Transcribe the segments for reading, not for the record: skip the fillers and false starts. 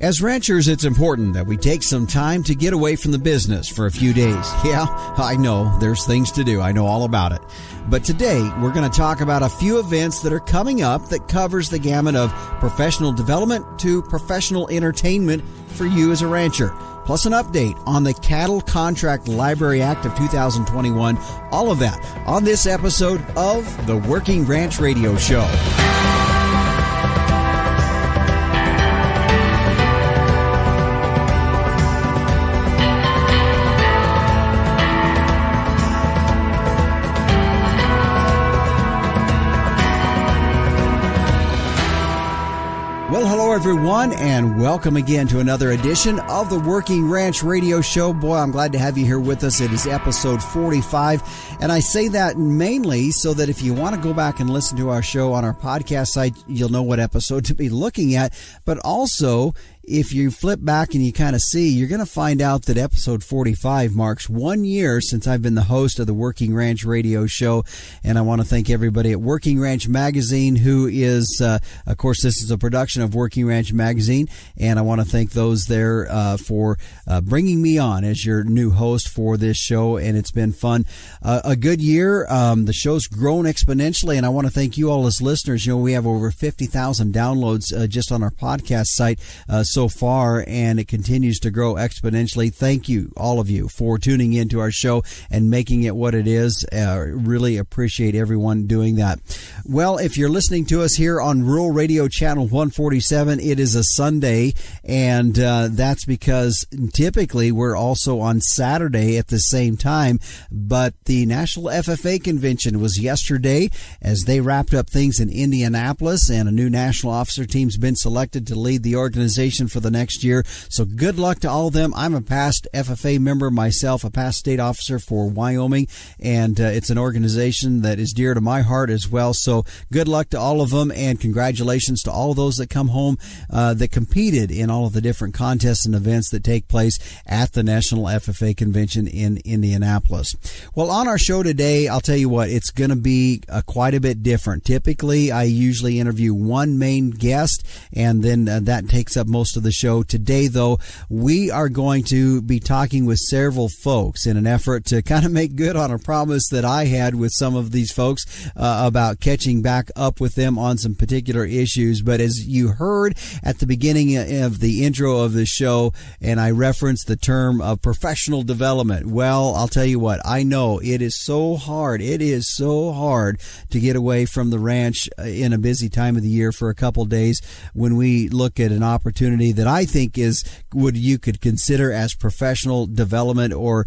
As ranchers, it's important that we take some time to get away from the business for a few days. Yeah, I know there's things to do. I know all about it. But today, we're going to talk about a few events that are coming up that covers the gamut of professional development to professional entertainment for you as a rancher. Plus an update on the Cattle Contract Library Act of 2021. All of that on this episode of the Working Ranch Radio Show. Well, hello everyone, and welcome again to another edition of the Working Ranch Radio Show. Boy, I'm glad to have you here with us. It is episode 45, and I say that mainly so that if you want to go back and listen to our show on our podcast site, you'll know what episode to be looking at, but also if you flip back and you kind of see, you're going to find out that episode 45 marks 1 year since I've been the host of the Working Ranch Radio Show. And I want to thank everybody at Working Ranch Magazine, who is, of course, this is a production of Working Ranch Magazine. And I want to thank those there for bringing me on as your new host for this show. And it's been fun. A good year. The show's grown exponentially. And I want to thank you all as listeners. You know, we have over 50,000 downloads just on our podcast site so far, and it continues to grow exponentially. Thank you, all of you, for tuning into our show and making it what it is. Really appreciate everyone doing that. Well, if you're listening to us here on Rural Radio Channel 147, it is a Sunday, and that's because typically we're also on Saturday at the same time, but the National Ffa Convention was yesterday as they wrapped up things in Indianapolis, and a new national officer team's been selected to lead the organization for the next year. So good luck to all of them. I'm a past FFA member myself, a past state officer for Wyoming, and it's an organization that is dear to my heart as well. So good luck to all of them, and congratulations to all those that come home that competed in all of the different contests and events that take place at the National FFA Convention in Indianapolis. Well, on our show today, I'll tell you what, it's going to be quite a bit different. Typically, I usually interview one main guest, and then that takes up most of the show. Today, though, we are going to be talking with several folks in an effort to kind of make good on a promise that I had with some of these folks about catching back up with them on some particular issues. But as you heard at the beginning of the intro of the show, and I referenced the term of professional development, well, I'll tell you what, I know it is so hard. It is so hard to get away from the ranch in a busy time of the year for a couple days when we look at an opportunity that I think is what you could consider as professional development or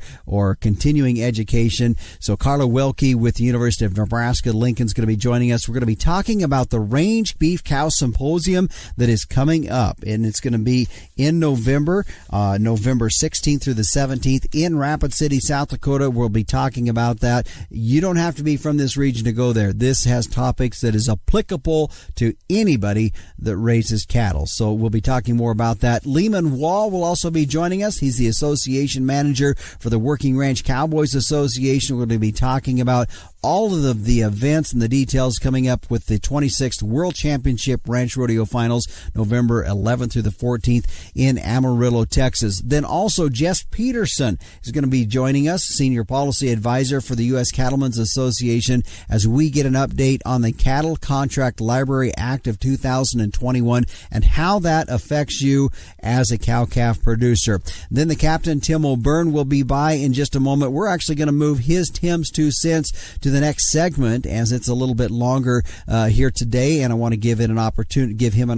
continuing education. So Carla Wrca with the University of Nebraska Lincoln's going to be joining us. We're going to be talking about the Range Beef Cow Symposium that is coming up, and it's going to be in November, November 16th through the 17th in Rapid City, South Dakota. We'll be talking about that. You don't have to be from this region to go there. This has topics that is applicable to anybody that raises cattle. So we'll be talking more about that. Lehman Wall will also be joining us. He's the association manager for the Working Ranch Cowboys Association. We're going to be talking about all of the events and the details coming up with the 26th World Championship Ranch Rodeo Finals, November 11th through the 14th in Amarillo, Texas. Then also Jess Peterson is going to be joining us, Senior Policy Advisor for the U.S. Cattlemen's Association, as we get an update on the Cattle Contract Library Act of 2021 and how that affects you as a cow-calf producer. Then the Captain, Tim O'Byrne, will be by in just a moment. We're actually going to move Tim's 2 cents to the next segment, as it's a little bit longer here today, and I want to give him an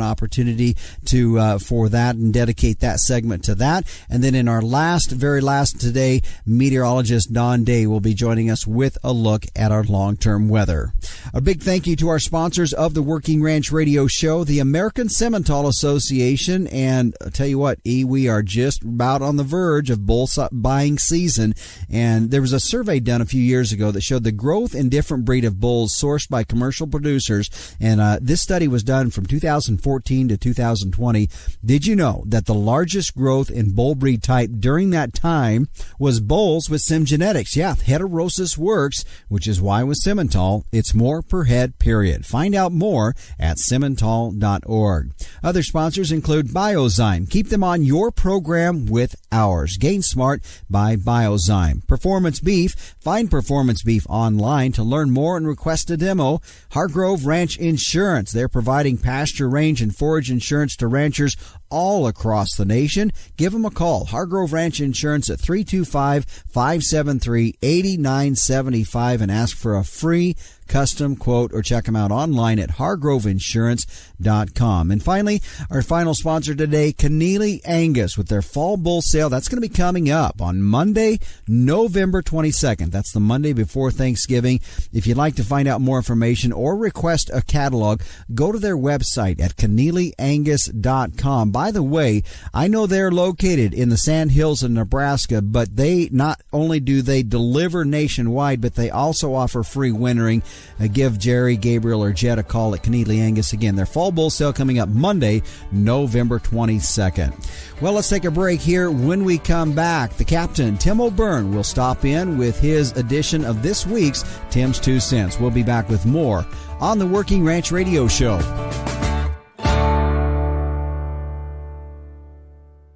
opportunity to for that and dedicate that segment to that. And then in our very last today, meteorologist Don Day will be joining us with a look at our long-term weather. A big thank you to our sponsors of the Working Ranch Radio Show, the American Simmental Association, and I'll tell you what, we are just about on the verge of bull buying season, and there was a survey done a few years ago that showed the growth in different breed of bulls sourced by commercial producers, and this study was done from 2014 to 2020. Did you know that the largest growth in bull breed type during that time was bulls with Sim genetics? Yeah, heterosis works, which is why with Simmental, it's more per head, period. Find out more at simmental.org. Other sponsors include Biozyme. Keep them on your program with ours. Gain Smart by Biozyme. Performance Beef. Find Performance Beef online to learn more and request a demo. Hargrove Ranch Insurance. They're providing pasture, range, and forage insurance to ranchers all across the nation. Give them a call. Hargrove Ranch Insurance at 325-573-8975 and ask for a free custom quote, or check them out online at hargroveinsurance.com. And finally, our final sponsor today, Kennely Angus, with their fall bull sale. That's going to be coming up on Monday, November 22nd. That's the Monday before Thanksgiving. If you'd like to find out more information or request a catalog, go to their website at KennelyAngus.com. By the way, I know they're located in the Sand Hills of Nebraska, but they not only do they deliver nationwide, but they also offer free wintering. Give Jerry, Gabriel, or Jed a call at Kennely Angus. Again, their fall bull sale coming up Monday, November 22nd. Well, let's take a break here. When we come back, the captain, Tim O'Byrne, will stop in with his edition of this week's Tim's 2 Cents. We'll be back with more on the Working Ranch Radio Show.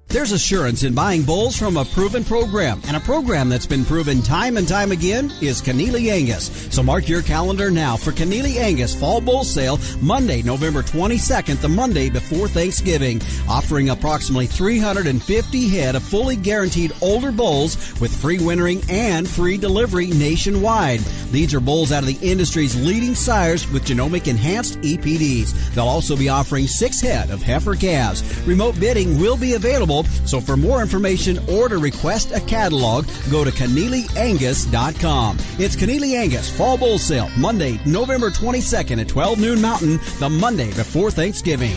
There's assurance in buying bulls from a proven program, and a program that's been proven time and time again is Kennely Angus. So mark your calendar now for Kennely Angus Fall Bull Sale, Monday, November 22nd, the Monday before Thanksgiving, offering approximately 350 head of fully guaranteed older bulls with free wintering and free delivery nationwide. These are bulls out of the industry's leading sires with genomic enhanced EPDs. They'll also be offering 6 head of heifer calves. Remote bidding will be available. So for more information or to request a catalog, go to KennelyAngus.com. It's Kennely Angus Fall Bull Sale, Monday, November 22nd at 12 noon Mountain, the Monday before Thanksgiving.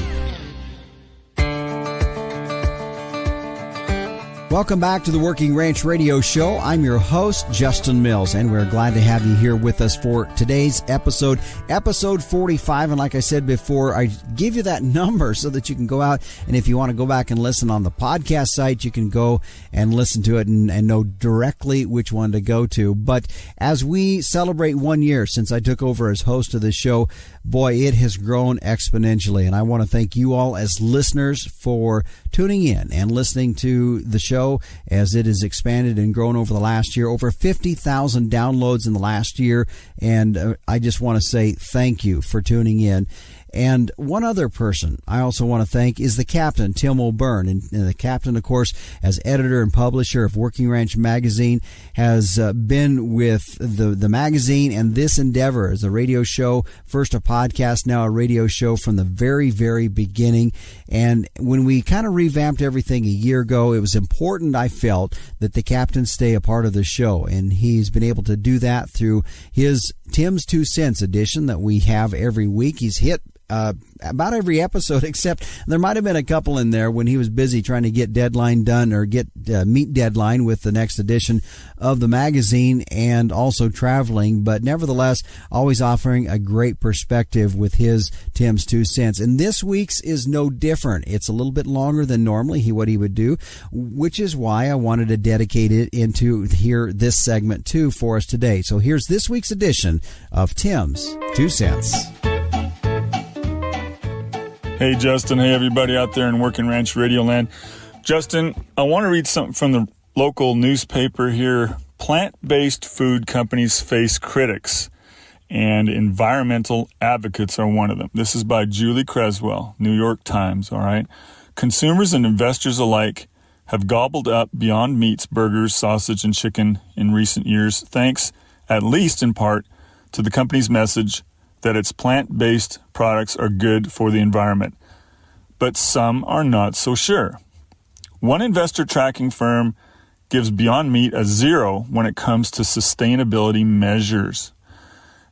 Welcome back to the Working Ranch Radio Show. I'm your host, Justin Mills, and we're glad to have you here with us for today's episode 45. And like I said before, I give you that number so that you can go out, and if you want to go back and listen on the podcast site, you can go and listen to it and know directly which one to go to. But as we celebrate 1 year since I took over as host of the show, boy, it has grown exponentially. And I want to thank you all as listeners for tuning in and listening to the show as it has expanded and grown over the last year. Over 50,000 downloads in the last year. And I just want to say thank you for tuning in. And one other person I also want to thank is the captain, Tim O'Byrne. And the captain, of course, as editor and publisher of Working Ranch Magazine, has been with the magazine and this endeavor as a radio show, first a podcast, now a radio show from the very, very beginning. And when we kind of revamped everything a year ago, it was important, I felt, that the captain stay a part of the show. And he's been able to do that through his Tim's 2 Cents edition that we have every week. He's hit about every episode, except there might have been a couple in there when he was busy trying to get deadline done or get meet deadline with the next edition of the magazine, and also traveling, but nevertheless always offering a great perspective with his Tim's 2 Cents. And this week's is no different. It's a little bit longer than normally what he would do, which is why I wanted to dedicate it into here this segment too for us today. So here's this week's edition of Tim's 2 Cents. Hey, Justin. Hey, everybody out there in Working Ranch Radio Land. Justin, I want to read something from the local newspaper here. Plant-based food companies face critics, and environmental advocates are one of them. This is by Julie Creswell, New York Times, all right? Consumers and investors alike have gobbled up Beyond Meat's burgers, sausage, and chicken in recent years, thanks, at least in part, to the company's message that its plant-based products are good for the environment. But some are not so sure. One investor tracking firm gives Beyond Meat a 0 when it comes to sustainability measures.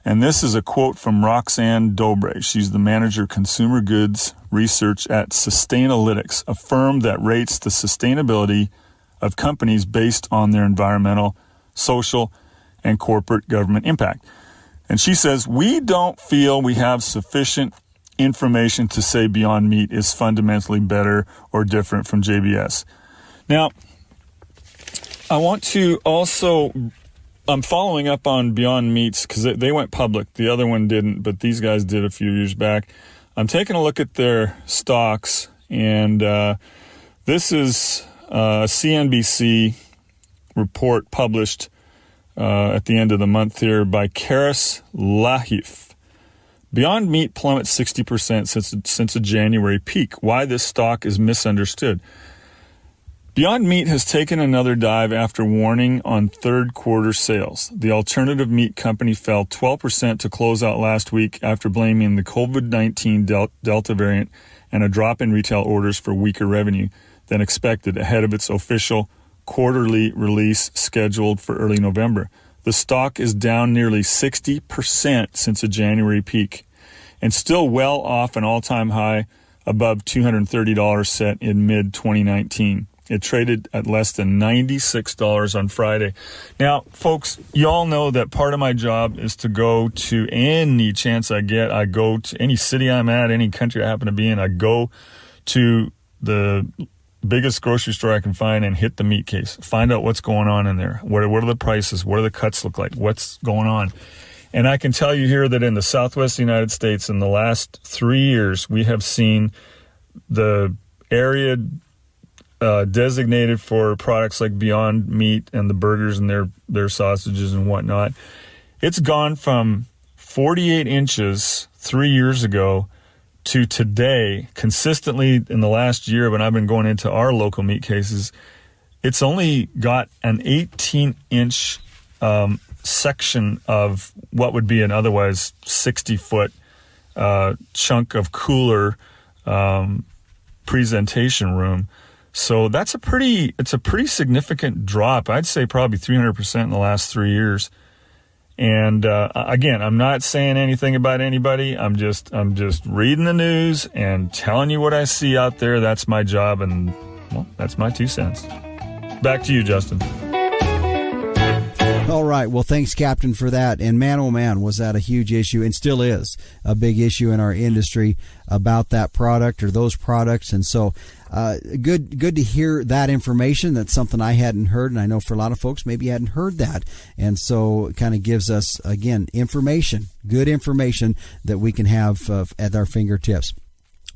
And this is a quote from Roxanne Dobre. She's the manager of consumer goods research at Sustainalytics, a firm that rates the sustainability of companies based on their environmental, social, and corporate government impact. And she says, we don't feel we have sufficient information to say Beyond Meat is fundamentally better or different from JBS. Now, I want to also, I'm following up on Beyond Meats because they went public. The other one didn't, but these guys did a few years back. I'm taking a look at their stocks, And this is a CNBC report published at the end of the month here by Karis Lahif. Beyond Meat plummets 60% since a January peak. Why this stock is misunderstood. Beyond Meat has taken another dive after warning on third quarter sales. The alternative meat company fell 12% to close out last week after blaming the COVID-19 Delta variant and a drop in retail orders for weaker revenue than expected ahead of its official quarterly release scheduled for early November. The stock is down nearly 60% since a January peak and still well off an all-time high above $230 set in mid-2019. It traded at less than $96 on Friday. Now, folks, you all know that part of my job is to go to any chance I get. I go to any city I'm at, any country I happen to be in. I go to the biggest grocery store I can find and hit the meat case. Find out what's going on in there. What are the prices? What do the cuts look like? What's going on? And I can tell you here that in the Southwest United States in the last 3 years, we have seen the area designated for products like Beyond Meat and the burgers and their sausages and whatnot. It's gone from 48 inches 3 years ago to today, consistently in the last year when I've been going into our local meat cases, it's only got an 18-inch section of what would be an otherwise 60-foot chunk of cooler presentation room. So it's a pretty significant drop. I'd say probably 300% in the last 3 years. And again, I'm not saying anything about anybody. I'm just reading the news and telling you what I see out there. That's my job, and well, that's my 2 cents. Back to you, Justin. All right. Well, thanks, Captain, for that. And man, oh man, was that a huge issue, and still is a big issue in our industry about that product or those products. And so good to hear that information. That's something I hadn't heard, and I know for a lot of folks maybe hadn't heard that. And so it kind of gives us, again, information, good information that we can have at our fingertips.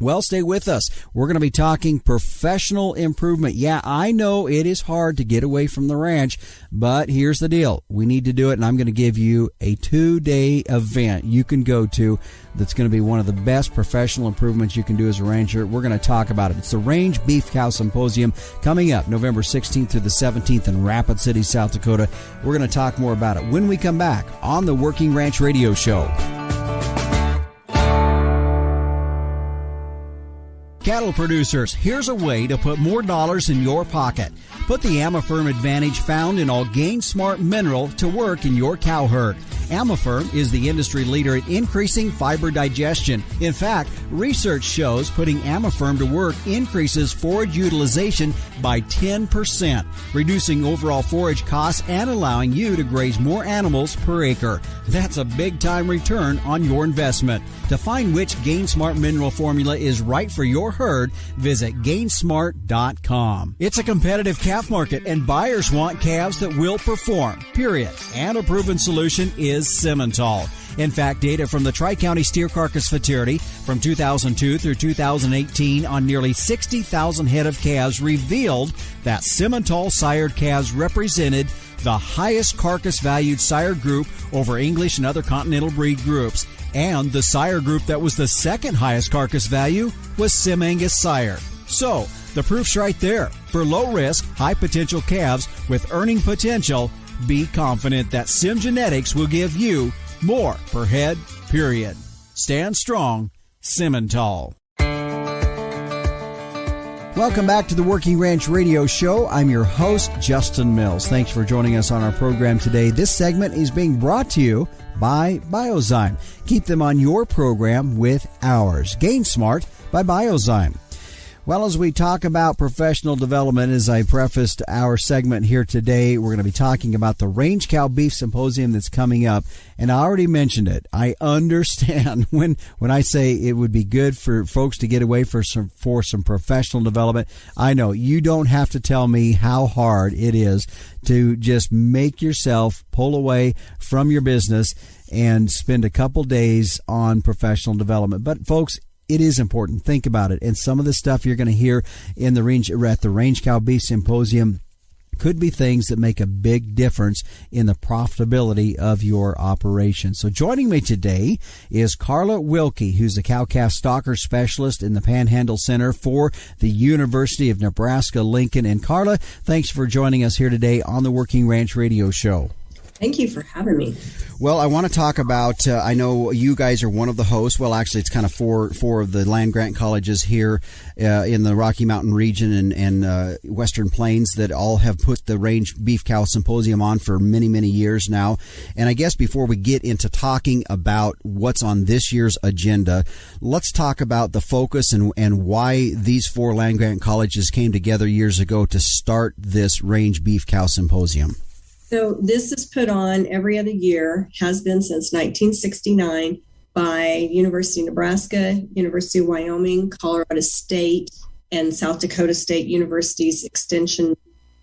Well, stay with us. We're going to be talking professional improvement. Yeah, I know it is hard to get away from the ranch, but here's the deal. We need to do it, and I'm going to give you a 2-day event you can go to that's going to be one of the best professional improvements you can do as a rancher. We're going to talk about it. It's the Range Beef Cow Symposium coming up November 16th through the 17th in Rapid City, South Dakota. We're going to talk more about it when we come back on the Working Ranch Radio Show. Cattle producers, here's a way to put more dollars in your pocket. Put the Amifirm advantage found in all Gain Smart mineral to work in your cow herd. Amifirm is the industry leader at increasing fiber digestion. In fact, research shows putting Amifirm to work increases forage utilization by 10%, reducing overall forage costs and allowing you to graze more animals per acre. That's a big-time return on your investment. To find which Gain Smart mineral formula is right for your herd, visit Gainsmart.com. It's a competitive calf market, and buyers want calves that will perform, period. And a proven solution is Simmental. In fact, data from the Tri-County Steer Carcass Futurity from 2002 through 2018 on nearly 60,000 head of calves revealed that Simmental sired calves represented the highest carcass-valued sire group over English and other continental breed groups. And the sire group that was the second highest carcass value was Sim Angus sire. So, the proof's right there. For low-risk, high-potential calves with earning potential, be confident that Sim Genetics will give you more per head, period. Stand strong, Simmental. Welcome back to the Working Ranch Radio Show. I'm your host, Justin Mills. Thanks for joining us on our program today. This segment is being brought to you by Biozyme. Keep them on your program with ours. Gain Smart by Biozyme. Well, as we talk about professional development, as I prefaced our segment here today, we're going to be talking about the Range Cow Beef Symposium that's coming up. And I already mentioned it. I understand when I say it would be good for folks to get away for some professional development. I know you don't have to tell me how hard it is to just make yourself pull away from your business and spend a couple days on professional development. But folks, it is important. Think about it. And some of the stuff you're going to hear in the range at the Range Cow Beef Symposium could be things that make a big difference in the profitability of your operation. So joining me today is Carla Wrca, who's a cow-calf stocker specialist in the Panhandle Center for the University of Nebraska-Lincoln. And Carla, thanks for joining us here today on the Working Ranch Radio Show. Thank you for having me. Well, I want to talk about, I know you guys are one of the hosts. Well, actually, it's kind of four of the land-grant colleges here in the Rocky Mountain region and Western Plains that all have put the Range Beef Cow Symposium on for many, many years now. And I guess before we get into talking about what's on this year's agenda, let's talk about the focus and why these four land-grant colleges came together years ago to start this Range Beef Cow Symposium. So this is put on every other year, has been since 1969 by University of Nebraska, University of Wyoming, Colorado State, and South Dakota State University's extension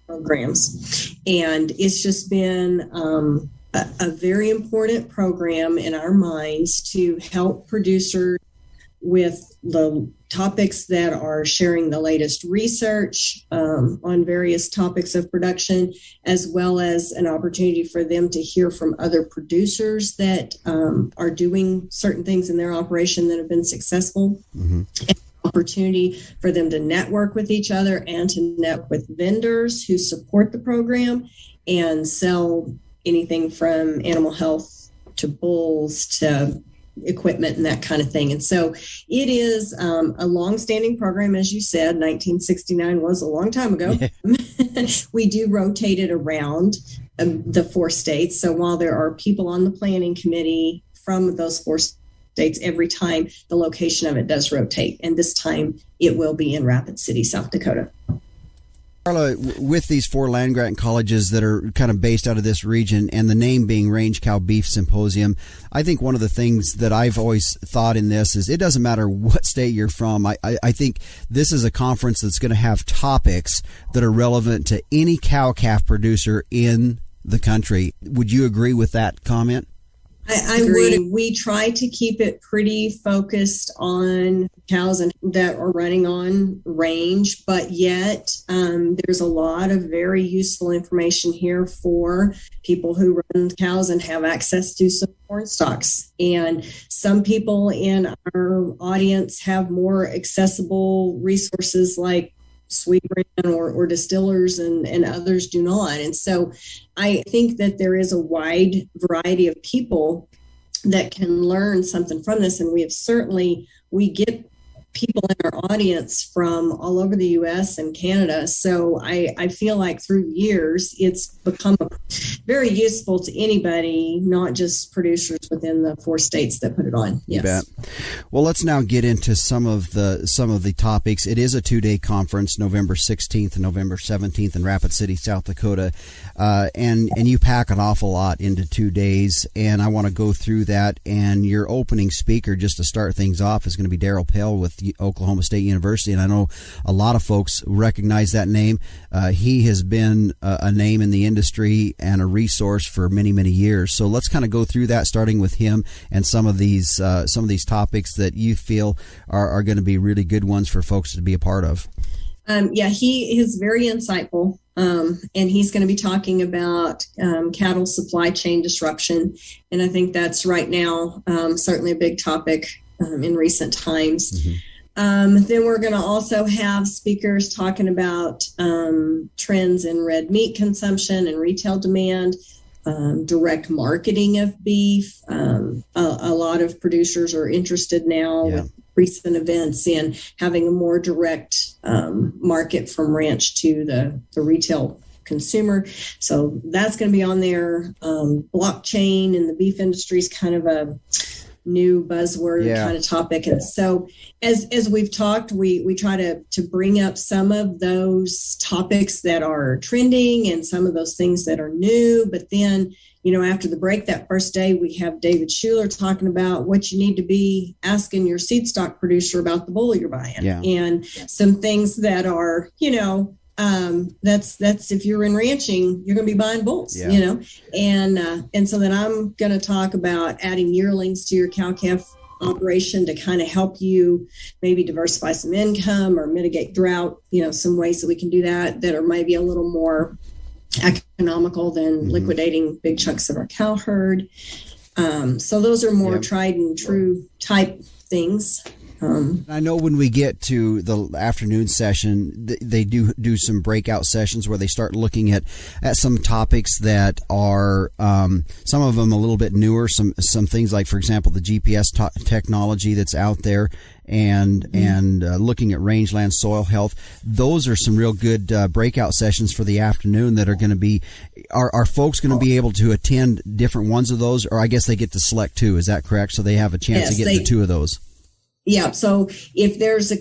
programs. And it's just been a very important program in our minds to help producers with the topics that are sharing the latest research on various topics of production, as well as an opportunity for them to hear from other producers that are doing certain things in their operation that have been successful. Mm-hmm. And opportunity for them to network with each other and to network with vendors who support the program and sell anything from animal health to bulls to equipment and that kind of thing. And so it is a long-standing program, as you said. 1969 was a long time ago. Yeah. We do rotate it around the four states. So while there are people on the planning committee from those four states, every time the location of it does rotate. And this time it will be in Rapid City, South Dakota. Carla, with these four land-grant colleges that are kind of based out of this region and the name being Range Cow Beef Symposium, I think one of the things that I've always thought in this is it doesn't matter what state you're from. I think this is a conference that's going to have topics that are relevant to any cow-calf producer in the country. Would you agree with that comment? I would. We try to keep it pretty focused on cows that are running on range, but yet there's a lot of very useful information here for people who run cows and have access to some corn stalks. And some people in our audience have more accessible resources like sweet brand or distillers and others do not. And so I think that there is a wide variety of people that can learn something from this. And we get people in our audience from all over the U.S. and Canada. So I feel like through years, it's become very useful to anybody, not just producers within the four states that put it on. Yes. You bet. Well, let's now get into some of the topics. It is a 2-day conference, November 16th and November 17th in Rapid City, South Dakota. And you pack an awful lot into 2 days. And I want to go through that. And your opening speaker, just to start things off, is going to be Daryl with Oklahoma State University, and I know a lot of folks recognize that name. He has been a name in the industry and a resource for many, many years. So let's kind of go through that, starting with him and some of these topics that you feel are going to be really good ones for folks to be a part of. He is very insightful, and he's going to be talking about cattle supply chain disruption, and I think that's right now certainly a big topic in recent times. Mm-hmm. Then we're going to also have speakers talking about trends in red meat consumption and retail demand, direct marketing of beef. A lot of producers are interested now with recent events in having a more direct market from ranch to the retail consumer. So that's going to be on there. Blockchain in the beef industry is kind of a new buzzword kind of topic. And so as we've talked, we try to bring up some of those topics that are trending and some of those things that are new. But then, after the break that first day, we have David Schuler talking about what you need to be asking your seed stock producer about the bull you're buying and some things that are, that's if you're in ranching, you're going to be buying bulls, and so then I'm going to talk about adding yearlings to your cow-calf operation to kind of help you maybe diversify some income or mitigate drought, some ways that we can do that are maybe a little more economical than liquidating big chunks of our cow herd. So those are more tried and true type things. I know when we get to the afternoon session, they do some breakout sessions where they start looking at some topics that are some of them a little bit newer. Some things like, for example, the GPS technology that's out there, and looking at rangeland soil health. Those are some real good breakout sessions for the afternoon that are going to be. Are folks going to be able to attend different ones of those, or I guess they get to select two? Is that correct? So they have a chance to get into two of those. Yeah. So if there's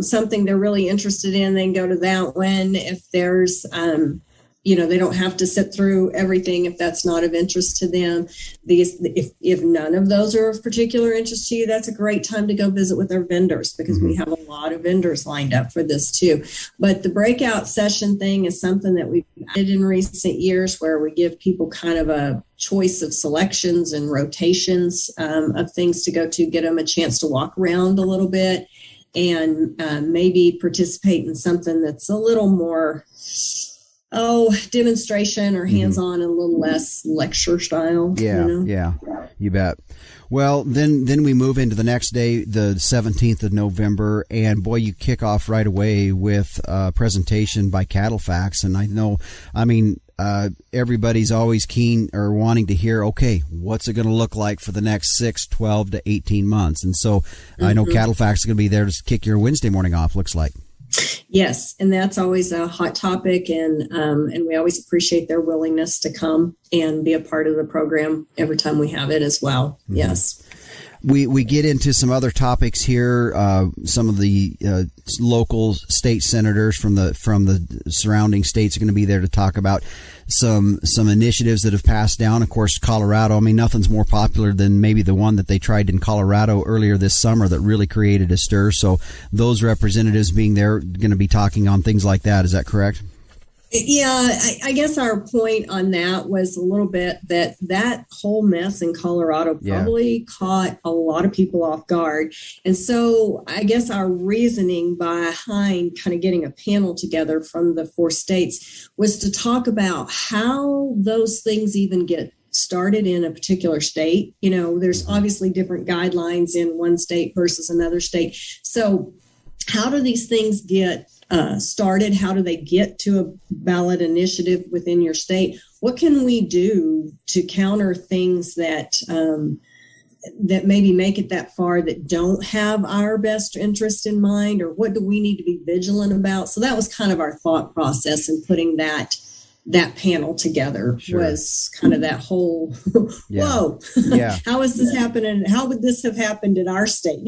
something they're really interested in, they can go to that one. If there's, they don't have to sit through everything if that's not of interest to them. If none of those are of particular interest to you, that's a great time to go visit with our vendors, because we have a lot of vendors lined up for this too. But the breakout session thing is something that we've added in recent years, where we give people kind of a choice of selections and rotations of things to go to, get them a chance to walk around a little bit and maybe participate in something that's a little more demonstration or hands-on and a little less lecture style. Yeah, you bet. Well, then we move into the next day, the 17th of November, and boy, you kick off right away with a presentation by Cattlefax. And I know, everybody's always keen or wanting to hear, okay, what's it going to look like for the next 6, 12 to 18 months? And so I know Cattlefax is going to be there to kick your Wednesday morning off, looks like. Yes, and that's always a hot topic, and we always appreciate their willingness to come and be a part of the program every time we have it as well. Yes. We get into some other topics here. Some of the local state senators from the surrounding states are going to be there to talk about some initiatives that have passed down. Of course, Colorado. Nothing's more popular than maybe the one that they tried in Colorado earlier this summer that really created a stir. So those representatives being there are going to be talking on things like that. Is that correct? Yeah, I guess our point on that was a little bit that whole mess in Colorado probably caught a lot of people off guard. And so I guess our reasoning behind kind of getting a panel together from the 4 states was to talk about how those things even get started in a particular state. There's obviously different guidelines in one state versus another state. So how do these things get started? How do they get to a ballot initiative within your state? What can we do to counter things that maybe make it that far that don't have our best interest in mind? Or what do we need to be vigilant about? So that was kind of our thought process in putting that panel together. Was kind of that whole, whoa, how is this happening? How would this have happened in our state?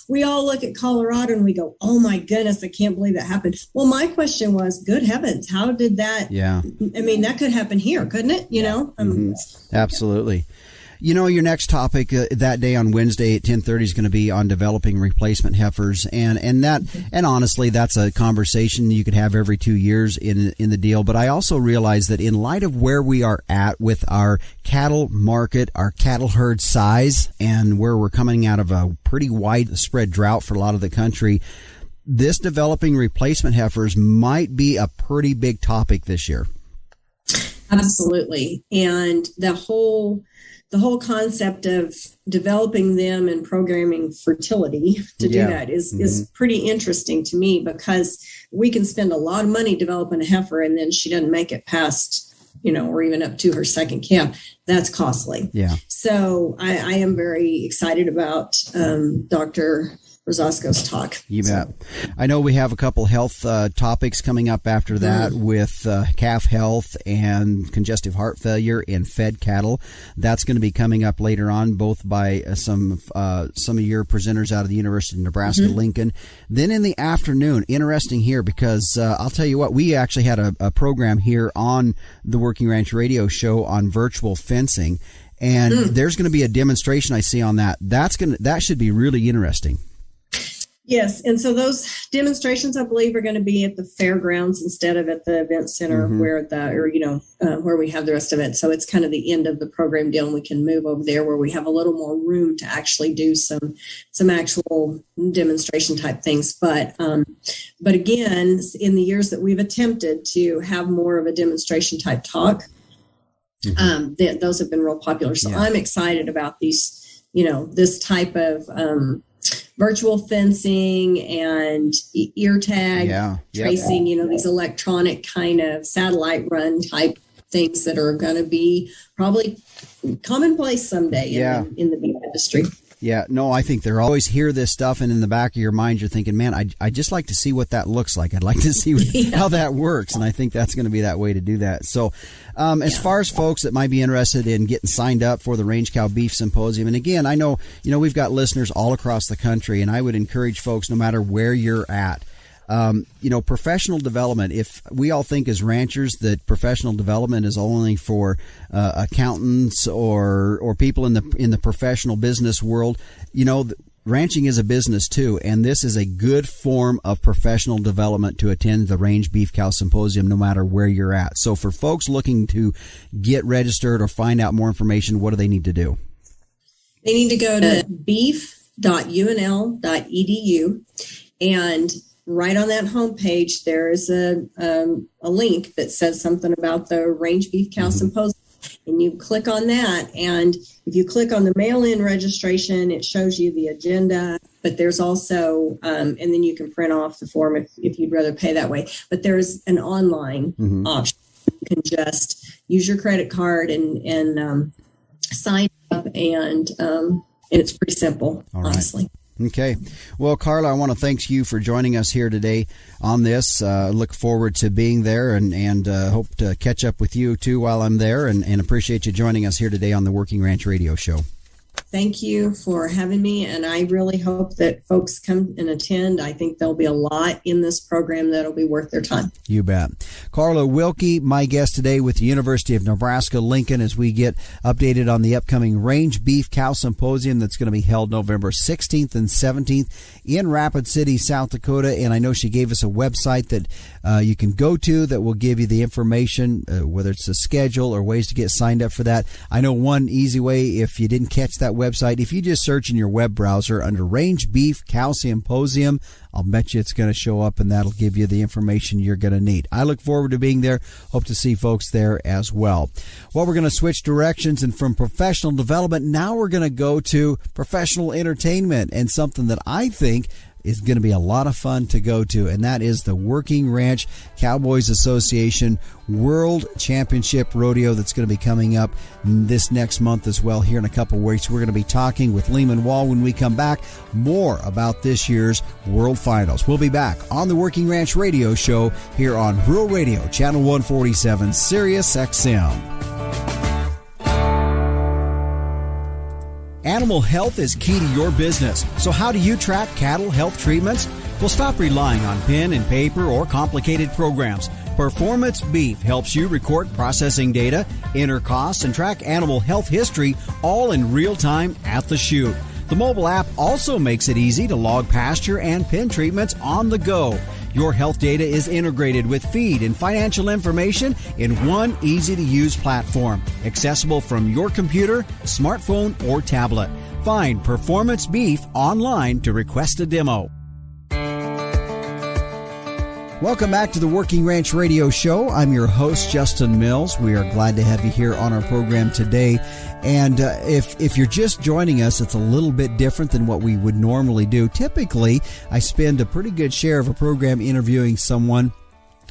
We all look at Colorado and we go, oh my goodness, I can't believe that happened. Well, my question was, good heavens, how did that? That could happen here, couldn't it? Absolutely. Your next topic that day on Wednesday at 10:30 is going to be on developing replacement heifers, and honestly, that's a conversation you could have every 2 years in the deal. But I also realize that in light of where we are at with our cattle market, our cattle herd size, and where we're coming out of a pretty widespread drought for a lot of the country, this developing replacement heifers might be a pretty big topic this year. Absolutely, and the whole concept of developing them and programming fertility to do that is pretty interesting to me, because we can spend a lot of money developing a heifer and then she doesn't make it past, or even up to her second calf. That's costly. Yeah. So I am very excited about Dr. Rosasco's talk. You bet. I know we have a couple health topics coming up after that with calf health and congestive heart failure in fed cattle. That's going to be coming up later on, both by some of your presenters out of the University of Nebraska, Lincoln. Then in the afternoon, interesting here, because I'll tell you what, we actually had a program here on the Working Ranch Radio Show on virtual fencing, and there's going to be a demonstration I see on that. That should be really interesting. Yes, and so those demonstrations, I believe, are going to be at the fairgrounds instead of at the event center where we have the rest of it. So it's kind of the end of the program deal, and we can move over there where we have a little more room to actually do some actual demonstration type things. But again, in the years that we've attempted to have more of a demonstration type talk, those have been real popular. So I'm excited about these, this type of virtual fencing and ear tag tracing, these electronic kind of satellite run type things that are going to be probably commonplace someday in the beef industry. Yeah, no, I think they're always hear this stuff, and in the back of your mind, you're thinking, man, I just like to see what that looks like. I'd like to see how that works, and I think that's going to be that way to do that. So as far as folks that might be interested in getting signed up for the Range Cow Beef Symposium, and again, I know, we've got listeners all across the country, and I would encourage folks, no matter where you're at, professional development. If we all think as ranchers that professional development is only for accountants or people in the professional business world, ranching is a business too, and this is a good form of professional development to attend the Range Beef Cow Symposium, no matter where you're at. So for folks looking to get registered or find out more information, what do they need to do? They need to go to beef.unl.edu, and right on that homepage, there is a link that says something about the Range Beef Cow Symposium. And you click on that. And if you click on the mail-in registration, it shows you the agenda. But there's also, and then you can print off the form if you'd rather pay that way. But there's an online option. You can just use your credit card and sign up. And it's pretty simple, honestly. Okay. Well, Carla, I want to thank you for joining us here today on this. Look forward to being there and hope to catch up with you, too, while I'm there, and appreciate you joining us here today on the Working Ranch Radio Show. Thank you for having me, and I really hope that folks come and attend. I think there'll be a lot in this program that'll be worth their time. You bet. Carla Wrca, my guest today with the University of Nebraska-Lincoln, as we get updated on the upcoming Range Beef Cow Symposium that's going to be held November 16th and 17th in Rapid City, South Dakota. And I know she gave us a website that you can go to that will give you the information, whether it's a schedule or ways to get signed up for that. I know one easy way, if you didn't catch that website, if you just search in your web browser under Range Beef Cow Symposium, I'll bet you it's going to show up, and that'll give you the information you're going to need. I look forward to being there. Hope to see folks there as well. Well, we're going to switch directions, and from professional development, now we're going to go to professional entertainment, and something that I think is going to be a lot of fun to go to, and that is the Working Ranch Cowboys Association World Championship Rodeo that's going to be coming up this next month as well. Here in a couple of weeks, we're going to be talking with Lehman Wall when we come back more about this year's World Finals. We'll be back on the Working Ranch Radio Show here on Rural Radio, Channel 147, Sirius XM. Animal health is key to your business. So how do you track cattle health treatments? Well, stop relying on pen and paper or complicated programs. Performance Beef helps you record processing data, enter costs, and track animal health history all in real time at the chute. The mobile app also makes it easy to log pasture and pen treatments on the go. Your health data is integrated with feed and financial information in one easy-to-use platform, accessible from your computer, smartphone, or tablet. Find Performance Beef online to request a demo. Welcome back to the Working Ranch Radio Show. I'm your host, Justin Mills. We are glad to have you here on our program today. And if you're just joining us, it's a little bit different than what we would normally do. Typically, I spend a pretty good share of a program interviewing someone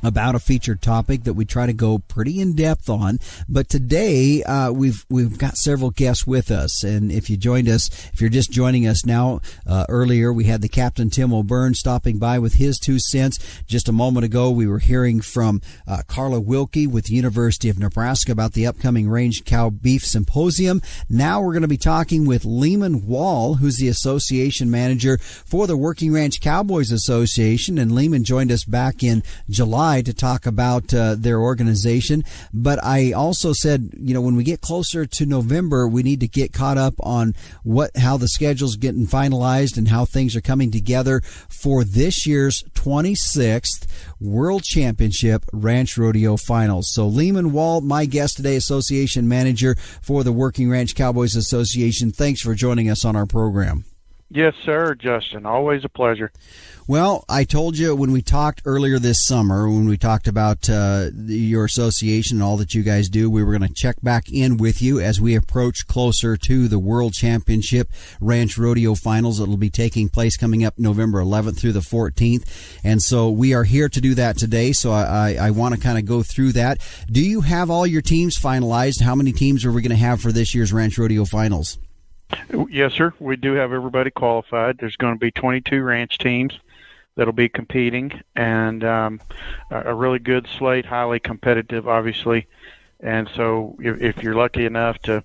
about a featured topic that we try to go pretty in depth on. But today, we've got several guests with us. And if you're just joining us now, earlier we had the Captain Tim O'Byrne stopping by with his 2 cents. Just a moment ago, we were hearing from Carla Wrca with the University of Nebraska about the upcoming Range Cow Beef Symposium. Now we're going to be talking with Lehman Wall, who's the association manager for the Working Ranch Cowboys Association. And Lehman joined us back in July by to talk about their organization, but I also said, when we get closer to November, we need to get caught up on how the schedule's getting finalized and how things are coming together for this year's 26th World Championship Ranch Rodeo Finals. So Lehman Wall, my guest today, Association Manager for the Working Ranch Cowboys Association. Thanks for joining us on our program. Yes, sir, Justin. Always a pleasure. Well, I told you when we talked earlier this summer, when we talked about your association and all that you guys do, we were going to check back in with you as we approach closer to the World Championship Ranch Rodeo Finals that will be taking place coming up November 11th through the 14th. And so we are here to do that today, so I want to kind of go through that. Do you have all your teams finalized? How many teams are we going to have for this year's Ranch Rodeo Finals? Yes, sir. We do have everybody qualified. There's going to be 22 ranch teams that'll be competing, and a really good slate, highly competitive, obviously. And so if you're lucky enough to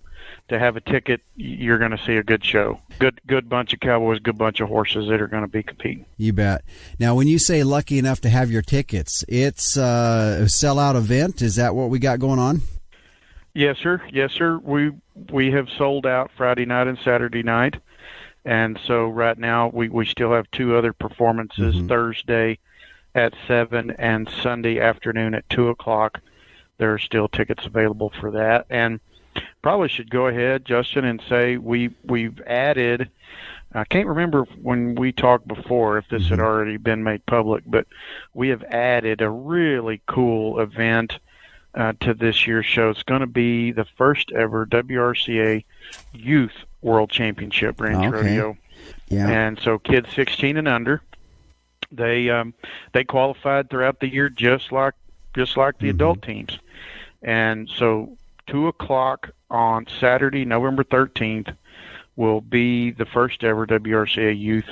have a ticket, you're going to see a good show. Good bunch of cowboys, good bunch of horses that are going to be competing. You bet. Now, when you say lucky enough to have your tickets, it's a sellout event. Is that what we got going on? Yes, sir. Yes, sir. We have sold out Friday night and Saturday night, and so right now we still have two other performances, Thursday at 7 and Sunday afternoon at 2 o'clock. There are still tickets available for that, and probably should go ahead, Justin, and say we've added. I can't remember when we talked before if this had already been made public, but we have added a really cool event to this year's show. It's going to be the first ever WRCA Youth World Championship Ranch Rodeo. Yeah. And so kids 16 and under, they qualified throughout the year just like the adult teams. And so 2 o'clock on Saturday, November 13th, will be the first ever WRCA Youth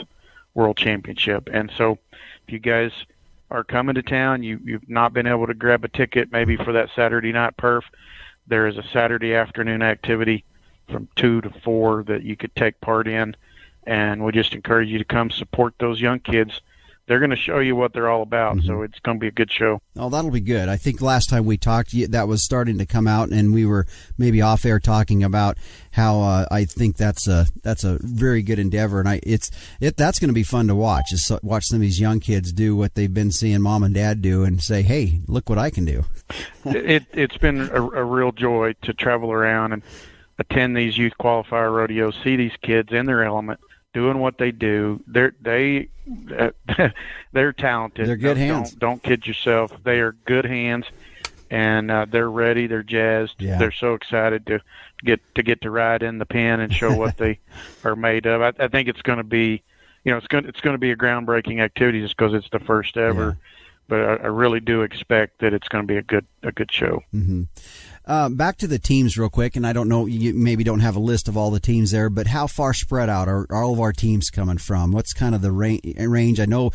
World Championship. And so if you guys are coming to town, you've not been able to grab a ticket maybe for that Saturday night perf, there is a Saturday afternoon activity from 2 to 4 that you could take part in, and we just encourage you to come support those young kids. They're going to show you what they're all about, so it's going to be a good show. Oh, that'll be good. I think last time we talked, that was starting to come out, and we were maybe off air talking about how I think that's a very good endeavor, and that's going to be fun to watch. Is watch some of these young kids do what they've been seeing mom and dad do, and say, "Hey, look what I can do." It's been a real joy to travel around and attend these youth qualifier rodeos, see these kids in their element, doing what they do. They're talented. They're good hands. Don't kid yourself. They are good hands, and they're ready. They're jazzed. Yeah. They're so excited to get to ride in the pen and show what they are made of. I think it's going to be, it's going to be a groundbreaking activity just because it's the first ever. Yeah. But I really do expect that it's going to be a good show. Back to the teams real quick, and I don't know, you maybe don't have a list of all the teams there, but how far spread out are all of our teams coming from? What's kind of the range? I know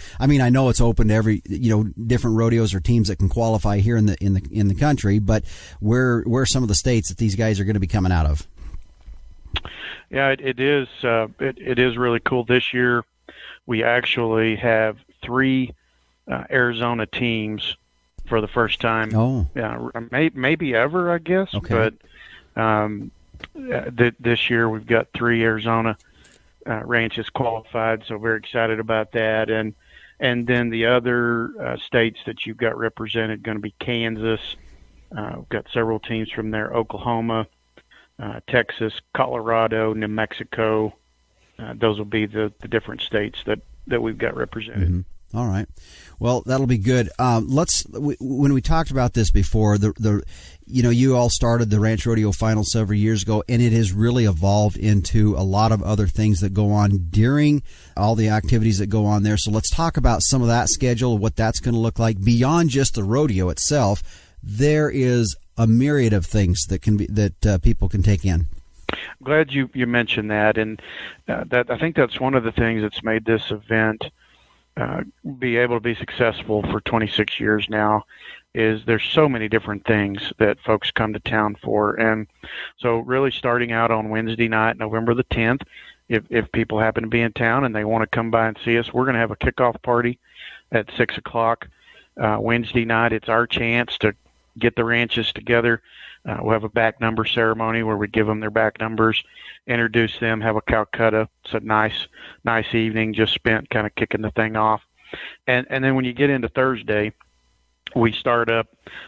it's open to every, different rodeos or teams that can qualify here in the country, but where are some of the states that these guys are going to be coming out of? Yeah, it is. It is really cool. This year, we actually have 3 Arizona teams for the first time. Oh, yeah, maybe ever, I guess. Okay. But this year we've got 3 Arizona ranches qualified, so very excited about that. And then the other states that you've got represented going to be Kansas. We've got several teams from there: Oklahoma, Texas, Colorado, New Mexico. Those will be the different states that we've got represented. All right. Well, that'll be good. When we talked about this before, you all started the Ranch Rodeo Finals several years ago, and it has really evolved into a lot of other things that go on during all the activities that go on there. So let's talk about some of that schedule, what that's going to look like beyond just the rodeo itself. There is a myriad of things that people can take in. I'm glad you mentioned that, and that I think that's one of the things that's made this event be able to be successful for 26 years now. Is there's so many different things that folks come to town for, and so really starting out on Wednesday night, November the 10th, if people happen to be in town and they want to come by and see us, we're going to have a kickoff party at 6 o'clock. Wednesday night, it's our chance to get the ranches together. We'll have a back number ceremony where we give them their back numbers, introduce them, have a Calcutta. It's a nice evening just spent kind of kicking the thing off. And then when you get into Thursday, we start up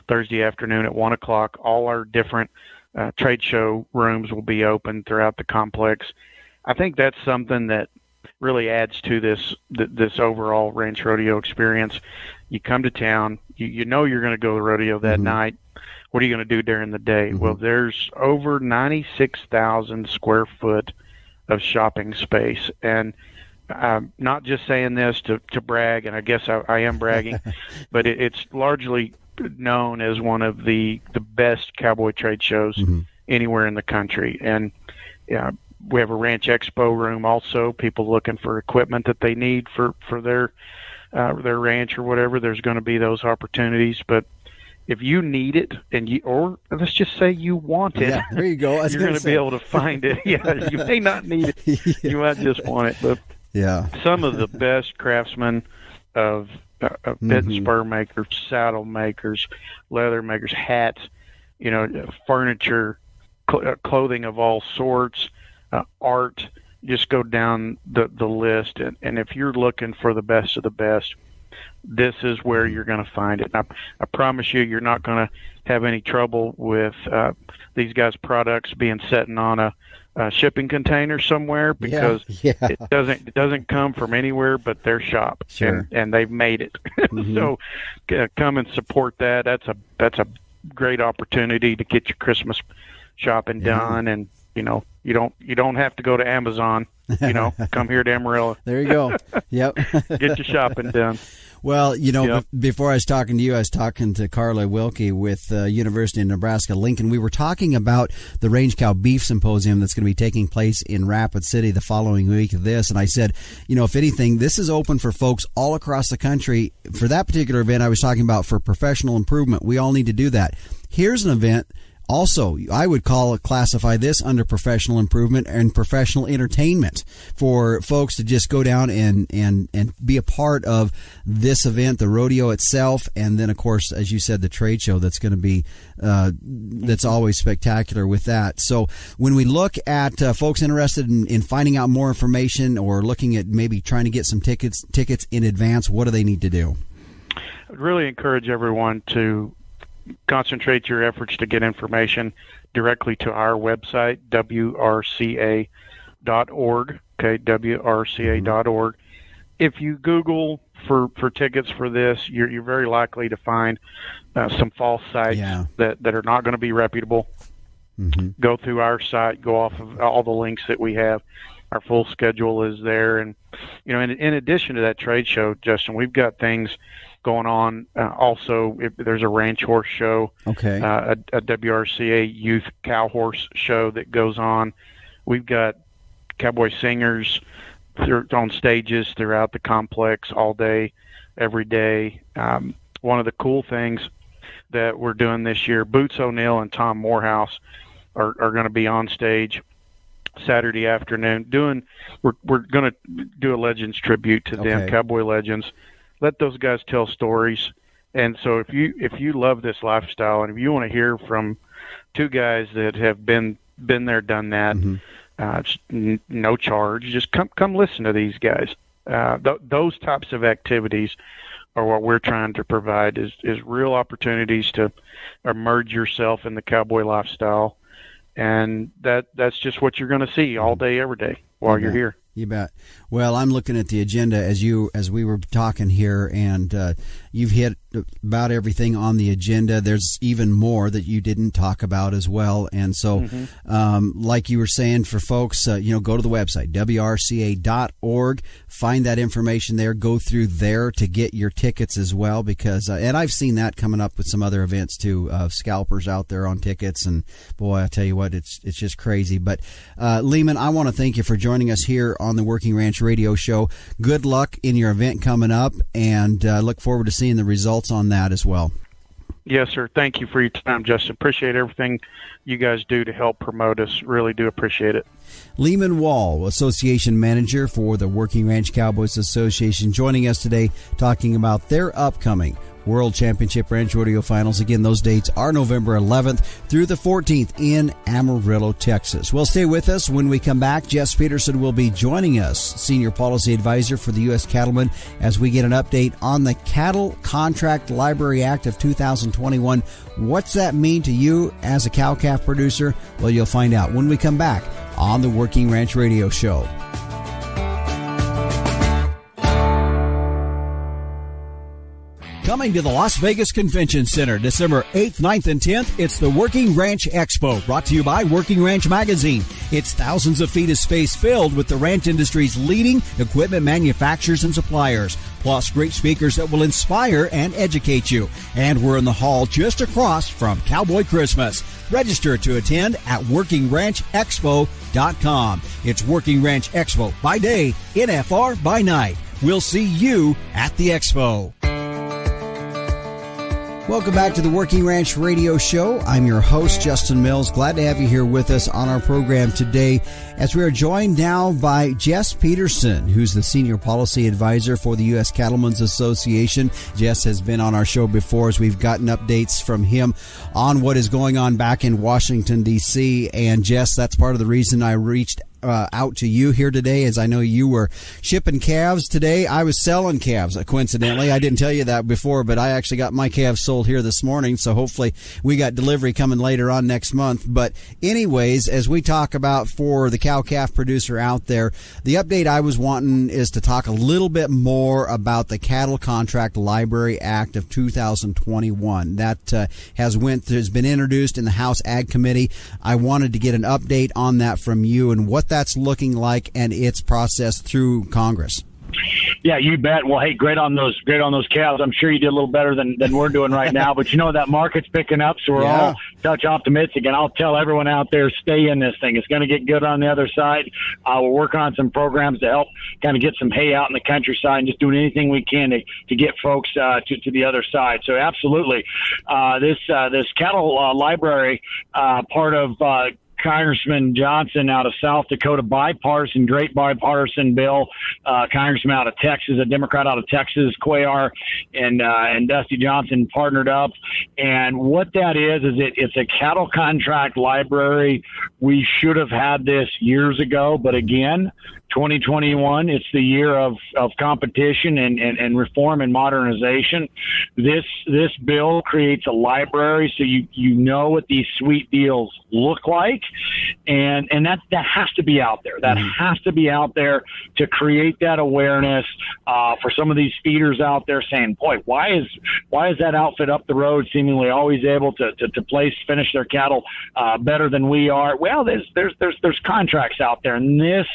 Thursday afternoon at 1 o'clock. All our different trade show rooms will be open throughout the complex. I think that's something that really adds to this overall ranch rodeo experience. You come to town, you know you're going to go to the rodeo that night. What are you going to do during the day? Well, there's over 96,000 square foot of shopping space. And I'm not just saying this to brag, and I guess I am bragging, but it's largely known as one of the best cowboy trade shows anywhere in the country. And we have a ranch expo room also, people looking for equipment that they need for their ranch or whatever. There's going to be those opportunities. But if you need it, or let's just say you want it, there you go. You're going to be able to find it. Yeah, you may not need it. You might just want it. But some of the best craftsmen of bit and spur makers, saddle makers, leather makers, hats, furniture, clothing of all sorts, art. Just go down the list, and if you're looking for the best of the best, this is where you're going to find it. I promise you're not going to have any trouble with these guys' products being sitting on a shipping container somewhere, because it doesn't come from anywhere but their shop, and they've made it. So come and support that. That's a great opportunity to get your Christmas shopping done, and you don't have to go to Amazon. Come here to Amarillo. There you go. Yep. Get your shopping done. Well, before I was talking to you, I was talking to Carla Wrca with University of Nebraska-Lincoln. We were talking about the Range Cow Beef Symposium that's going to be taking place in Rapid City the following week of this. And I said, if anything, this is open for folks all across the country. For that particular event I was talking about, for professional improvement, we all need to do that. Here's an event. Also, I would classify this under professional improvement and professional entertainment, for folks to just go down and be a part of this event, the rodeo itself, and then, of course, as you said, the trade show that's going to be that's always spectacular with that. So when we look at folks interested in finding out more information, or looking at maybe trying to get some tickets in advance, what do they need to do? I would really encourage everyone to concentrate your efforts to get information directly to our website, wrca.org. Okay, wrca.org. If you Google for tickets for this, you're very likely to find some false sites that are not going to be reputable. Go through our site, go off of all the links that we have. Our full schedule is there, and in addition to that trade show, Justin, we've got things going on. Also, if there's a ranch horse show, a WRCA youth cow horse show that goes on. We've got cowboy singers on stages throughout the complex all day, every day. One of the cool things that we're doing this year, Boots O'Neill and Tom Morehouse are going to be on stage Saturday afternoon. We're going to do a Legends tribute to them, Cowboy Legends. Let those guys tell stories. And so if you love this lifestyle, and if you want to hear from two guys that have been there, done that, it's no charge. Just come listen to these guys. Those types of activities are what we're trying to provide, is real opportunities to immerse yourself in the cowboy lifestyle. And that's just what you're going to see all day, every day while you're here. You bet. Well, I'm looking at the agenda as we were talking here, and you've hit about everything on the agenda. There's even more that you didn't talk about as well. And so, like you were saying, for folks, go to the website, wrca.org, find that information there, go through there to get your tickets as well, because, and I've seen that coming up with some other events too, scalpers out there on tickets, and boy, I tell you what, it's just crazy. But Lehman, I want to thank you for joining us here on the Working Ranch Radio Show. Good luck in your event coming up, and look forward to seeing the results on that as well. Yes, sir. Thank you for your time, Justin. Appreciate everything you guys do to help promote us. Really do appreciate it. Lehman Wall, Association Manager for the Working Ranch Cowboys Association, joining us today talking about their upcoming World Championship Ranch Rodeo Finals. Again, those dates are November 11th through the 14th in Amarillo, Texas. Well, stay with us. When we come back, Jess Peterson will be joining us, Senior Policy Advisor for the U.S. Cattleman, as we get an update on the Cattle Contract Library Act of 2021. What's that mean to you as a cow-calf producer? Well, you'll find out when we come back on the Working Ranch Radio Show. Coming to the Las Vegas Convention Center, December 8th, 9th, and 10th, it's the Working Ranch Expo, brought to you by Working Ranch Magazine. It's thousands of feet of space filled with the ranch industry's leading equipment manufacturers and suppliers, plus great speakers that will inspire and educate you. And we're in the hall just across from Cowboy Christmas. Register to attend at WorkingRanchExpo.com. It's Working Ranch Expo by day, NFR by night. We'll see you at the Expo. Welcome back to the Working Ranch Radio Show. I'm your host, Justin Mills. Glad to have you here with us on our program today, as we are joined now by Jess Peterson, who's the Senior Policy Advisor for the U.S. Cattlemen's Association. Jess has been on our show before, as we've gotten updates from him on what is going on back in Washington, D.C. And Jess, that's part of the reason I reached out to you here today, as I know you were shipping calves today. I was selling calves, coincidentally. I didn't tell you that before, but I actually got my calves sold here this morning, so hopefully we got delivery coming later on next month. But anyways, as we talk about for the cow-calf producer out there, the update I was wanting is to talk a little bit more about the Cattle Contract Library Act of 2021. That has been introduced in the House Ag Committee. I wanted to get an update on that from you and what that's looking like and its process through Congress. Yeah, you bet. Well, hey, great on those calves. I'm sure you did a little better than we're doing right now. But that market's picking up, so we're all touch optimistic. And I'll tell everyone out there, stay in this thing. It's going to get good on the other side. We're working on some programs to help kind of get some hay out in the countryside and just doing anything we can to get folks to the other side. So absolutely, this cattle library, part of Congressman Johnson out of South Dakota, great bipartisan bill. Congressman out of Texas, a Democrat out of Texas, Cuellar and Dusty Johnson partnered up. And what that is it's a cattle contract library. We should have had this years ago, but again, 2021, it's the year of competition and reform and modernization. This bill creates a library so you know what these sweet deals look like, and that has to be out there. That has to be out there to create that awareness for some of these feeders out there saying, boy, why is that outfit up the road seemingly always able to finish their cattle better than we are? Well, there's contracts out there, and this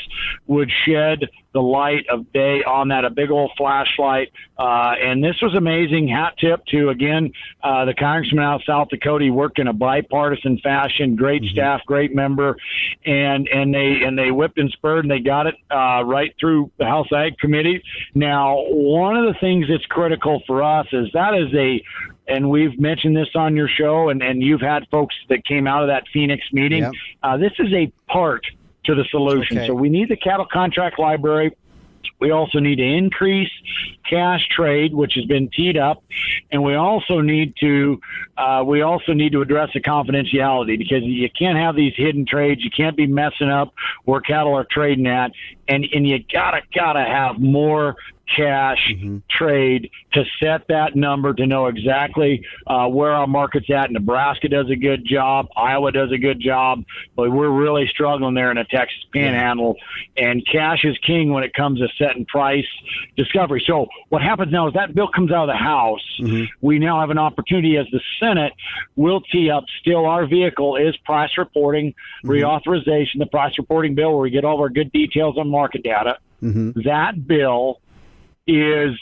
would shed the light of day on that, a big old flashlight. And this was amazing. Hat tip to, again, the congressman out of South Dakota. He worked in a bipartisan fashion, great staff, great member, and they whipped and spurred, and they got it right through the House Ag Committee. Now, one of the things that's critical for us is and we've mentioned this on your show, and you've had folks that came out of that Phoenix meeting. Yep. This is a part to the solution. Okay. So we need the cattle contract library. We also need to increase cash trade, which has been teed up, and we also need to address the confidentiality, because you can't have these hidden trades. You can't be messing up where cattle are trading at, and you gotta have more cash trade to set that number, to know exactly where our market's at. Nebraska does a good job. Iowa does a good job, but we're really struggling there in the Texas Panhandle. And cash is king when it comes to setting price discovery. So what happens now is that bill comes out of the House. We now have an opportunity as the Senate. We'll tee up. Still, our vehicle is price reporting, reauthorization, the price reporting bill, where we get all of our good details on market data. That bill is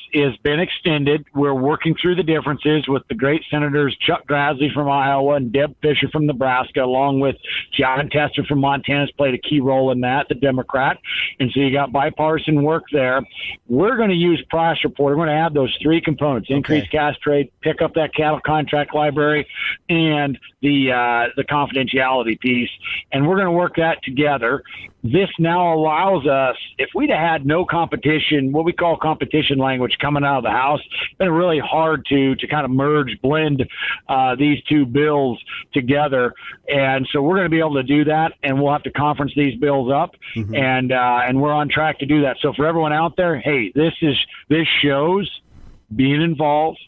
been extended. We're working through the differences with the great senators Chuck Grassley from Iowa and Deb Fisher from Nebraska, along with John Tester from Montana has played a key role in that, the Democrat. And so you got bipartisan work there. We're going to use price reporting. We're going to add those three components: increase cash trade, pick up that cattle contract library. and the confidentiality piece, and we're going to work that together. This now allows us, if we'd have had no competition, what we call competition language coming out of the House, it's been really hard to kind of blend these two bills together. And so we're going to be able to do that, and we'll have to conference these bills up, and we're on track to do that. So for everyone out there, hey, this shows being involved,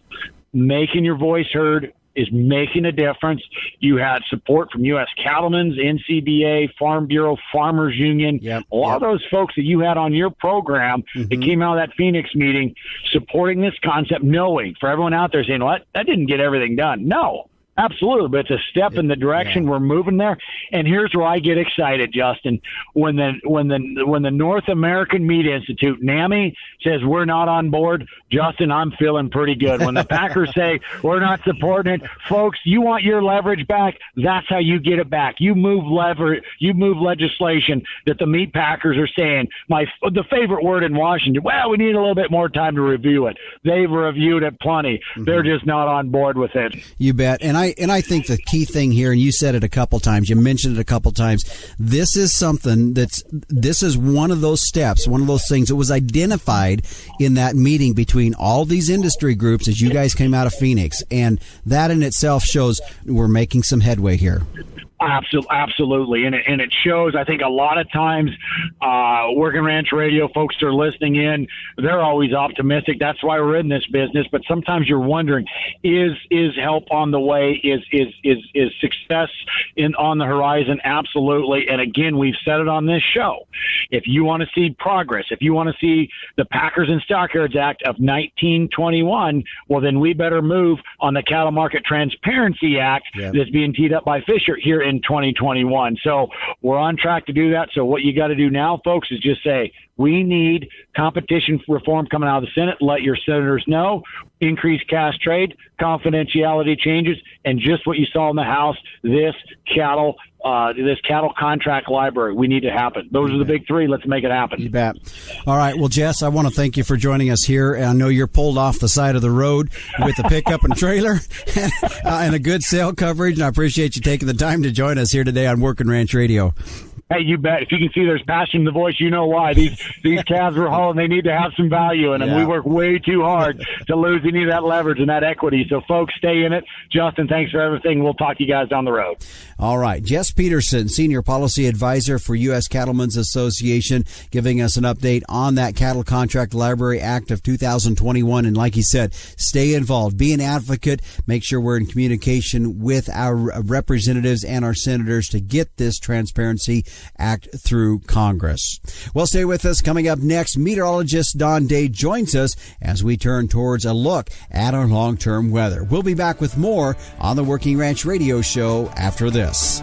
making your voice heard, is making a difference. You had support from U.S. Cattlemen's, NCBA, Farm Bureau, Farmers Union. A lot of those folks that you had on your program that came out of that Phoenix meeting supporting this concept, knowing, for everyone out there saying, well, that didn't get everything done. No, absolutely, but it's a step in the direction we're moving there. And here's where I get excited, Justin. When the North American Meat Institute, NAMI, says we're not on board, Justin, I'm feeling pretty good. When the Packers say we're not supporting it, folks, you want your leverage back, that's how you get it back. You move legislation that the meat packers are saying, the favorite word in Washington, well, we need a little bit more time to review it. They've reviewed it plenty. They're just not on board with it. You bet. And I think the key thing here, and you said it a couple times, you mentioned it a couple times, this is something this is one of those steps, one of those things that was identified in that meeting between all these industry groups as you guys came out of Phoenix. And that in itself shows we're making some headway here. Absolutely. And it shows, I think a lot of times, Working Ranch Radio folks are listening in. They're always optimistic. That's why we're in this business. But sometimes you're wondering, is help on the way? Is success on the horizon? Absolutely. And again, we've said it on this show. If you want to see progress, if you want to see the Packers and Stockyards Act of 1921, well, then we better move on the Cattle Market Transparency Act that's being teed up by Fisher here in 2021. So we're on track to do that. So what you got to do now, folks, is just say, we need competition reform coming out of the Senate. Let your senators know. Increase cash trade, confidentiality changes, and just what you saw in the House, this cattle contract library. We need to happen. Those are the big three. Let's make it happen. You bet. All right. Well, Jess, I want to thank you for joining us here. And I know you're pulled off the side of the road with a pickup and trailer and a good sale coverage. And I appreciate you taking the time to join us here today on Working Ranch Radio. Hey, you bet. If you can see there's passion in the voice, you know why. These calves we're hauling, they need to have some value in them. We work way too hard to lose any of that leverage and that equity. So, folks, stay in it. Justin, thanks for everything. We'll talk to you guys down the road. All right. Jess Peterson, Senior Policy Advisor for U.S. Cattlemen's Association, giving us an update on that Cattle Contract Library Act of 2021. And like he said, stay involved. Be an advocate. Make sure we're in communication with our representatives and our senators to get this Transparency Act through Congress. Well, stay with us. Coming up next, meteorologist Don Day joins us as we turn towards a look at our long-term weather. We'll be back with more on the Working Ranch Radio Show after this.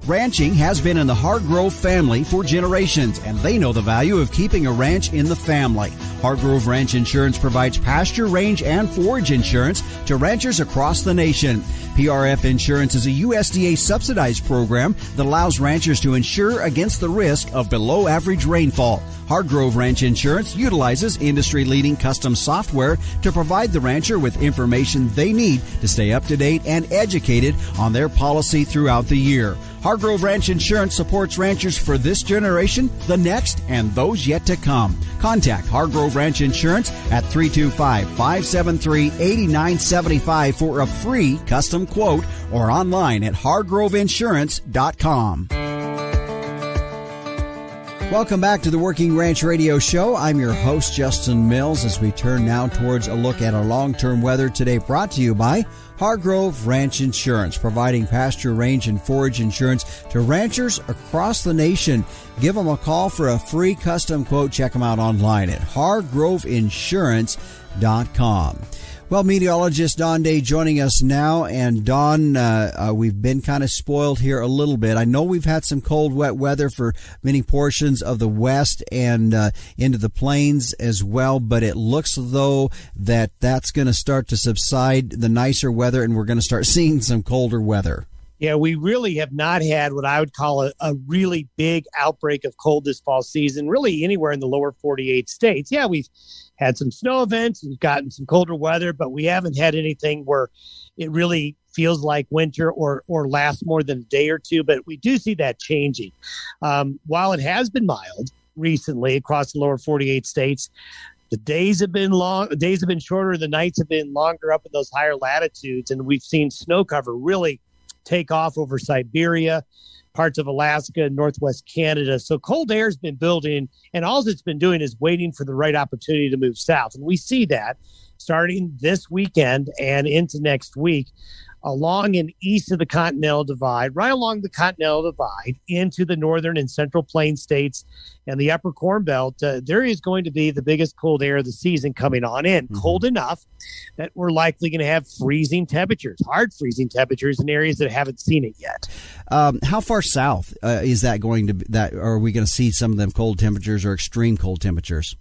Ranching has been in the Hargrove family for generations, and they know the value of keeping a ranch in the family. Hargrove Ranch Insurance provides pasture, range, and forage insurance to ranchers across the nation. PRF Insurance is a USDA subsidized program that allows ranchers to insure against the risk of below-average rainfall. Hargrove Ranch Insurance utilizes industry-leading custom software to provide the rancher with information they need to stay up to date and educated on their policy throughout the year. Hargrove Ranch Insurance supports ranchers for this generation, the next, and those yet to come. Contact Hargrove Ranch Insurance at 325-573-8975 for a free custom quote or online at hargroveinsurance.com. Welcome back to the Working Ranch Radio Show. I'm your host, Justin Mills, as we turn now towards a look at our long-term weather today, brought to you by Hargrove Ranch Insurance, providing pasture, range, and forage insurance to ranchers across the nation. Give them a call for a free custom quote. Check them out online at hargroveinsurance.com. Well, meteorologist Don Day joining us now. And Don, we've been kind of spoiled here a little bit. I know we've had some cold, wet weather for many portions of the west and into the plains as well, but it looks though that's going to start to subside, the nicer weather, and we're going to start seeing some colder weather. Yeah, we really have not had what I would call a really big outbreak of cold this fall season, really anywhere in the lower 48 states. Yeah, we've had some snow events, we've gotten some colder weather, but we haven't had anything where it really feels like winter or lasts more than a day or two. But we do see that changing. While it has been mild recently across the lower 48 states, the days have been long. The days have been shorter. The nights have been longer up in those higher latitudes, and we've seen snow cover really take off over Siberia, parts of Alaska, and northwest Canada. So cold air has been building, and all it's been doing is waiting for the right opportunity to move south. And we see that starting this weekend and into next week, along and east of the Continental Divide, right along the Continental Divide into the northern and central plain states and the upper Corn Belt. There is going to be the biggest cold air of the season coming on in, cold enough that we're likely going to have freezing temperatures, hard freezing temperatures in areas that haven't seen it yet. How far south is that going to be? That are we going to see some of them cold temperatures or extreme cold temperatures?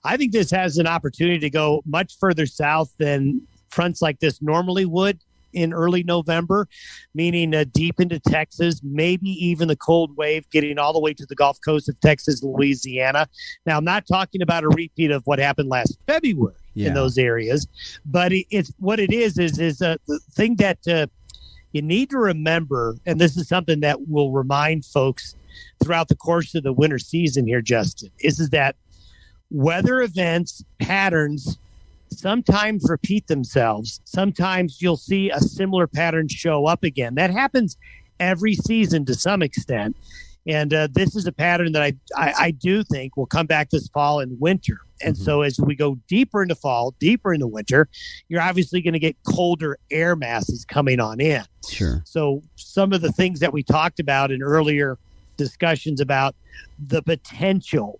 I think this has an opportunity to go much further south than fronts like this normally would in early November, meaning deep into Texas, maybe even the cold wave getting all the way to the Gulf Coast of Texas and Louisiana. Now, I'm not talking about a repeat of what happened last February in those areas, but it's what it is the thing that you need to remember, and this is something that will remind folks throughout the course of the winter season here, Justin, is that weather events, patterns, sometimes repeat themselves. Sometimes you'll see a similar pattern show up again. That happens every season to some extent. And this is a pattern that I do think will come back this fall and winter. And so as we go deeper into fall, deeper into winter, you're obviously going to get colder air masses coming on in. Sure. So some of the things that we talked about in earlier discussions about the potential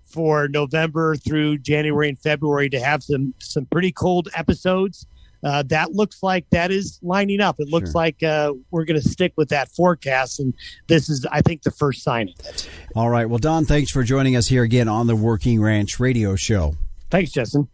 for November through January and February to have some pretty cold episodes. That looks like that is lining up. It looks like we're going to stick with that forecast, and this is, I think, the first sign of it. All right. Well, Don, thanks for joining us here again on the Working Ranch Radio Show. Thanks, Justin.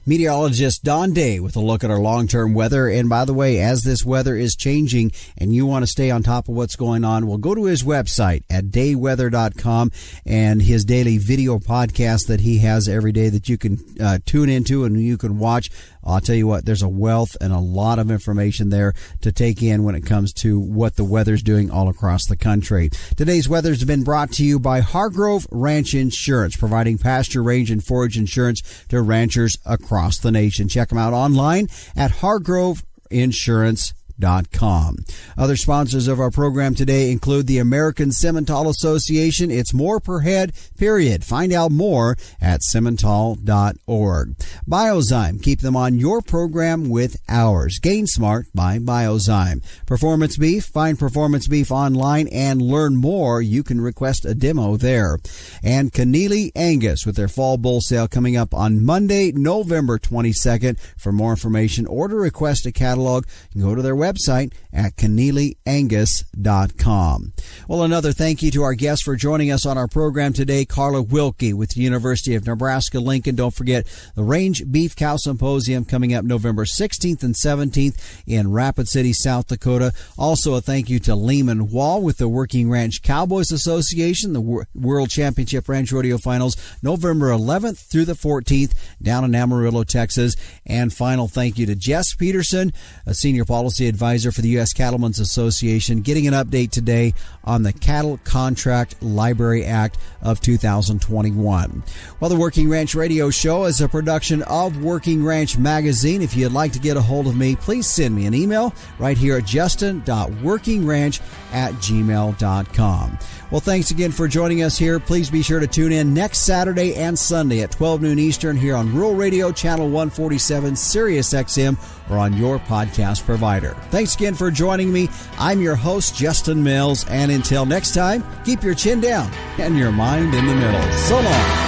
Meteorologist Don Day with a look at our long-term weather. And by the way, as this weather is changing and you want to stay on top of what's going on, well, go to his website at dayweather.com and his daily video podcast that he has every day that you can tune into and you can watch. I'll tell you what, there's a wealth and a lot of information there to take in when it comes to what the weather's doing all across the country. Today's weather's been brought to you by Hargrove Ranch Insurance, providing pasture, range, and forage insurance to ranchers across the nation. Check them out online at hargroveinsurance.com. Other sponsors of our program today include the American Simmental Association. It's more per head, period. Find out more at simmental.org. Biozyme. Keep them on your program with ours. Gain Smart by Biozyme. Performance Beef. Find Performance Beef online and learn more. You can request a demo there. And Kennely Angus with their Fall Bull Sale coming up on Monday, November 22nd. For more information or to request a catalog, you can go to their website at KennelyAngus.com. Well, another thank you to our guests for joining us on our program today, Carla Wilkie with the University of Nebraska-Lincoln. Don't forget the Range Beef Cow Symposium coming up November 16th and 17th in Rapid City, South Dakota. Also, a thank you to Lehman Wall with the Working Ranch Cowboys Association, the World Championship Ranch Rodeo Finals, November 11th through the 14th down in Amarillo, Texas. And final thank you to Jess Peterson, a Senior Policy Advisor for the U.S. Cattlemen's Association, getting an update today on the Cattle Contract Library Act of 2021. Well, the Working Ranch Radio Show is a production of Working Ranch Magazine. If you'd like to get a hold of me, please send me an email right here at justin.workingranch@gmail.com. Well, thanks again for joining us here. Please be sure to tune in next Saturday and Sunday at 12 noon Eastern here on Rural Radio Channel 147, Sirius XM, or on your podcast provider. Thanks again for joining me. I'm your host, Justin Mills, and until next time, keep your chin down and your mind in the middle. So long.